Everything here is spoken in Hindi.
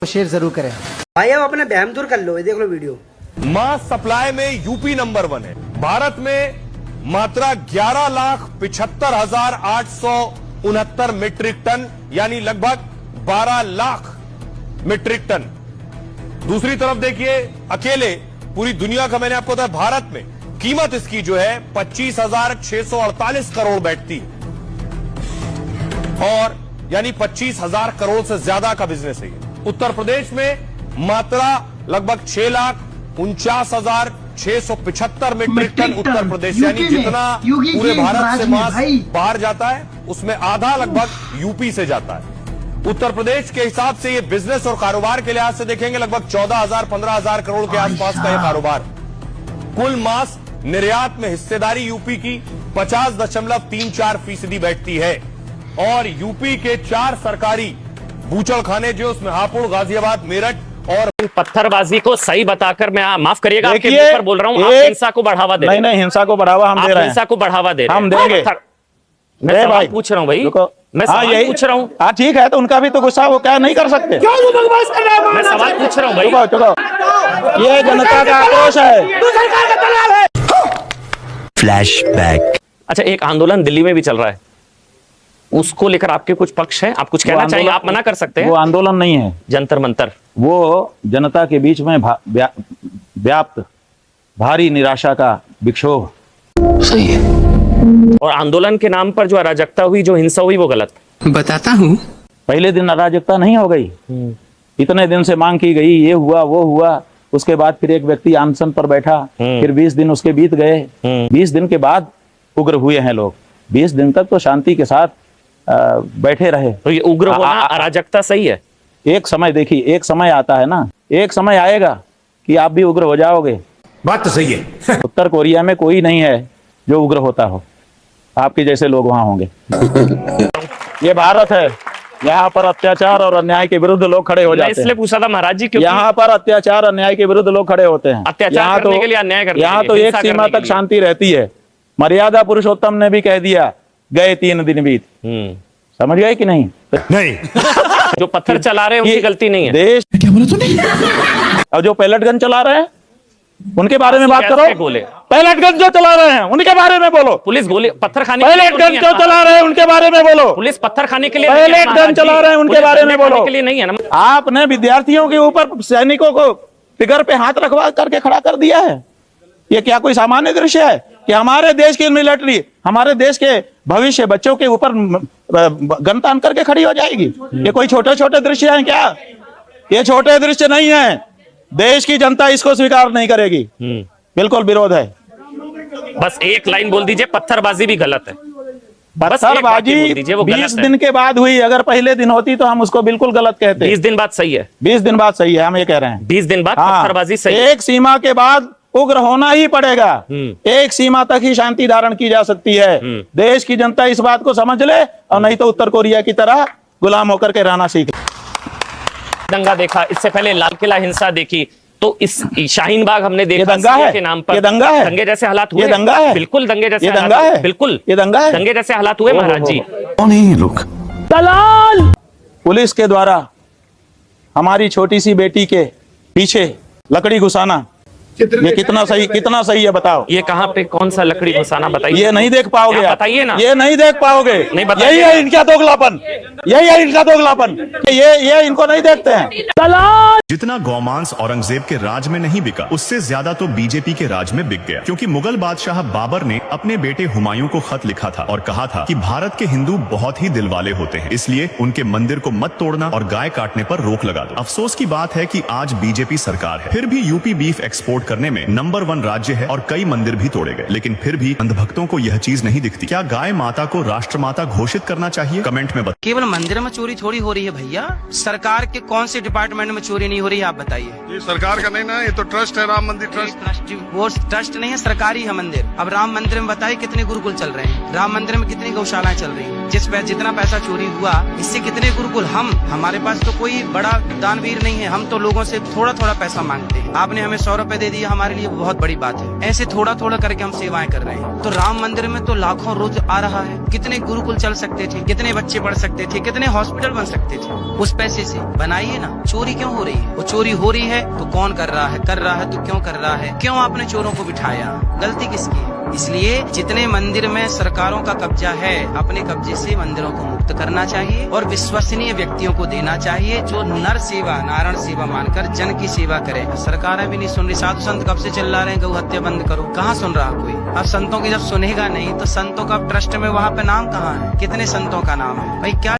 शेयर जरूर करें भाई। अब अपने बहम दूर कर लो, ये देख लो वीडियो। मास सप्लाई में यूपी नंबर 1 है। भारत में मात्रा 11,75,869 मीट्रिक टन, यानी लगभग 12 लाख मीट्रिक टन। दूसरी तरफ देखिए, अकेले पूरी दुनिया का मैंने आपको बताया, भारत में कीमत इसकी जो है 25,648 करोड़ बैठती है, और यानी 25,000 करोड़ से ज्यादा का बिजनेस है ये। उत्तर प्रदेश में मात्रा लगभग 6,49,675 मीट्रिक टन उत्तर प्रदेश, यानी जितना पूरे भारत से मांस बाहर जाता है उसमें आधा लगभग यूपी से जाता है। उत्तर प्रदेश के हिसाब से ये बिजनेस और कारोबार के लिहाज से देखेंगे लगभग 14,000-15,000 करोड़ के आसपास का ये कारोबार। कुल मांस निर्यात में हिस्सेदारी यूपी की 50.34% बैठती है, और यूपी के 4 सरकारी बूचड़खाने जो उसमें हापुड़, गाजियाबाद, मेरठ और पत्थरबाजी को सही बताकर मैं माफ करिएगा आपके मुंह पर बोल रहा हूं, आप हिंसा को बढ़ावा दे रहे हैं। नहीं, हिंसा को बढ़ावा हम दे रहे हैं, हिंसा को बढ़ावा दे रहे हैं, हम देंगे। मैं सवाल पूछ रहा हूं भाई, मैं सवाल पूछ रहा हूं। हाँ ठीक है, तो उनका भी तो गुस्सा, वो क्या नहीं कर सकते। मैं सवाल पूछ रहा हूं भाई। चुको, ये जनता का आक्रोश है। फ्लैशबैक। अच्छा, एक आंदोलन दिल्ली में भी चल रहा है, उसको लेकर आपके कुछ पक्ष हैं, आप कुछ कहना चाहिए? आप मना कर सकते हैं। वो आंदोलन नहीं है, जंतर मंतर। वो जनता के बीच में व्याप्त भारी निराशा का विक्षोभ। सही है। और आंदोलन के नाम पर जो अराजकता हुई, जो हिंसा हुई, वो गलत। बताता हूँ। पहले दिन अराजकता नहीं हो गई, इतने दिन से मांग की गई, ये हुआ वो हुआ, उसके बाद फिर एक व्यक्ति अनशन पर बैठा, फिर 20 दिन उसके बीत गए, 20 दिन के बाद उग्र हुए हैं लोग। 20 दिन तक तो शांति के साथ बैठे रहे। तो ये उग्र होना, अराजकता सही है? एक समय देखिए, एक समय आता है ना, एक समय आएगा कि आप भी उग्र हो जाओगे। बात तो सही है। उत्तर कोरिया में कोई नहीं है जो उग्र होता हो, आपके जैसे लोग वहां होंगे। ये भारत है, यहाँ पर अत्याचार और अन्याय के विरुद्ध लोग खड़े हो जाते हैं। इसलिए पूछा था महाराज जी, क्योंकि यहाँ पर अत्याचार अन्याय के विरुद्ध लोग खड़े होते हैं। अत्याचार करने के लिए, अन्याय करने के लिए, यहाँ तो एक सीमा तक शांति रहती है। मर्यादा पुरुषोत्तम ने भी कह दिया, गए 3 दिन बीत। समझ गए कि नहीं? नहीं। जो पत्थर चला रहे हैं उनकी गलती नहीं है। देश क्या बोला तूने? और जो पैलेट गन चला रहे हैं उनके बारे में बात करो। पैलेट गन जो चला रहे हैं उनके बारे में बोलो। पुलिस गोली पत्थर खाने, पैलेट गन जो चला रहे हैं उनके बारे में बोलो। पुलिस पत्थर खाने के लिए, पैलेट गन चला रहे हैं उनके बारे में बोलो। के लिए नहीं है ना। आपने विद्यार्थियों के ऊपर सैनिकों को फिगर पे हाथ रखवा करके खड़ा कर दिया है। ये क्या कोई सामान्य दृश्य है कि हमारे देश की मिलिट्री हमारे देश के भविष्य बच्चों के ऊपर गन तान करके खड़ी हो जाएगी? ये कोई छोटे छोटे दृश्य हैं क्या? ये छोटे दृश्य नहीं है। देश की जनता इसको स्वीकार नहीं करेगी, बिल्कुल विरोध है। बस एक लाइन बोल दीजिए, पत्थरबाजी भी गलत है। पत्थरबाजी 20 दिन के बाद हुई, अगर पहले दिन होती तो हम उसको बिल्कुल गलत कहते। 20 दिन बाद सही है, 20 दिन बाद सही है, हम ये कह रहे हैं। 20 दिन बाद पत्थरबाजी सही है। एक सीमा के बाद उग्र होना ही पड़ेगा। एक सीमा तक ही शांति धारण की जा सकती है। देश की जनता इस बात को समझ ले, और नहीं तो उत्तर कोरिया की तरह गुलाम होकर के रहना सीख। दंगा देखा, इससे पहले लाल किला हिंसा देखी, तो इस शाहीन बाग हमने देखा। ये दंगा है के नाम पर, ये दंगा है, दंगे जैसे हालात हुए। ये दंगा है, बिल्कुल दंगे जैसे ये दंगा है, बिल्कुल ये दंगा है, दंगे जैसे हालात हुए महाराज जी। कौन है ये लोग? दलाल। पुलिस के द्वारा हमारी छोटी सी बेटी के पीछे लकड़ी घुसाना, ये कितना सही है बताओ? ये कहाँ पे, कौन सा लकड़ी घुसाना बताइए? ये नहीं देख पाओगे, बताइए ना। ये नहीं देख पाओगे। यही है इनका दोगलापन, यही है इनका दोगलापन। ये इनको नहीं देखते हैं। जितना गौमांस औरंगजेब के राज में नहीं बिका, उससे ज्यादा तो बीजेपी के राज में बिक गया, क्योंकि मुगल बादशाह बाबर ने अपने बेटे हुमायूं को खत लिखा था और कहा था कि भारत के हिंदू बहुत ही दिलवाले होते हैं, इसलिए उनके मंदिर को मत तोड़ना और गाय काटने पर रोक लगा दो। अफसोस की बात है कि आज बीजेपी सरकार है, फिर भी यूपी बीफ एक्सपोर्ट करने में नंबर 1 राज्य है, और कई मंदिर भी तोड़े गए, लेकिन फिर भी अंधभक्तों को यह चीज नहीं दिखती। क्या गाय माता को राष्ट्रमाता घोषित करना चाहिए? कमेंट में केवल मंदिर में चोरी थोड़ी हो रही है भैया, सरकार के कौन से डिपार्टमेंट में चोरी नहीं हो रही है, आप बताइए। ये सरकार का नहीं ना, ये तो ट्रस्ट है, राम मंदिर ट्रस्ट। वो ट्रस्ट नहीं है, सरकारी है मंदिर। अब राम मंदिर में बताइए कितने गुरुकुल चल रहे हैं, राम मंदिर में कितनी गौशालाएं चल रही हैं, जितना पैसा चोरी हुआ इससे कितने गुरुकुल। हमारे पास तो कोई बड़ा दानवीर नहीं है, हम तो लोगों से थोड़ा थोड़ा पैसा मांगते हैं। आपने हमें 100 रुपए दे दिया, हमारे लिए बहुत बड़ी बात है। ऐसे थोड़ा थोड़ा करके हम सेवाएं कर रहे हैं। तो राम मंदिर में तो लाखों रोज आ रहा है, कितने गुरुकुल चल सकते थे, कितने बच्चे पढ़ सकते थे, कितने हॉस्पिटल बन सकते थे उस पैसे से। बनाइए ना। चोरी क्यों हो रही है? वो चोरी हो रही है तो कौन कर रहा है तो क्यों कर रहा है, क्यों आपने चोरों को बिठाया, गलती किसकी है? इसलिए जितने मंदिर में सरकारों का कब्जा है, अपने कब्जे से मंदिरों को मुक्त करना चाहिए और विश्वसनीय व्यक्तियों को देना चाहिए जो नर सेवा नारायण सेवा मानकर जन की सेवा करे। सरकारें भी नहीं सुन रही, साधु संत कब से चिल्ला रहे हैं गौ हत्या बंद करो, कहाँ सुन रहा कोई। अब संतों की जब सुनेगा नहीं तो संतों का ट्रस्ट में वहाँ पे नाम कहाँ है, कितने संतों का नाम है भाई? क्या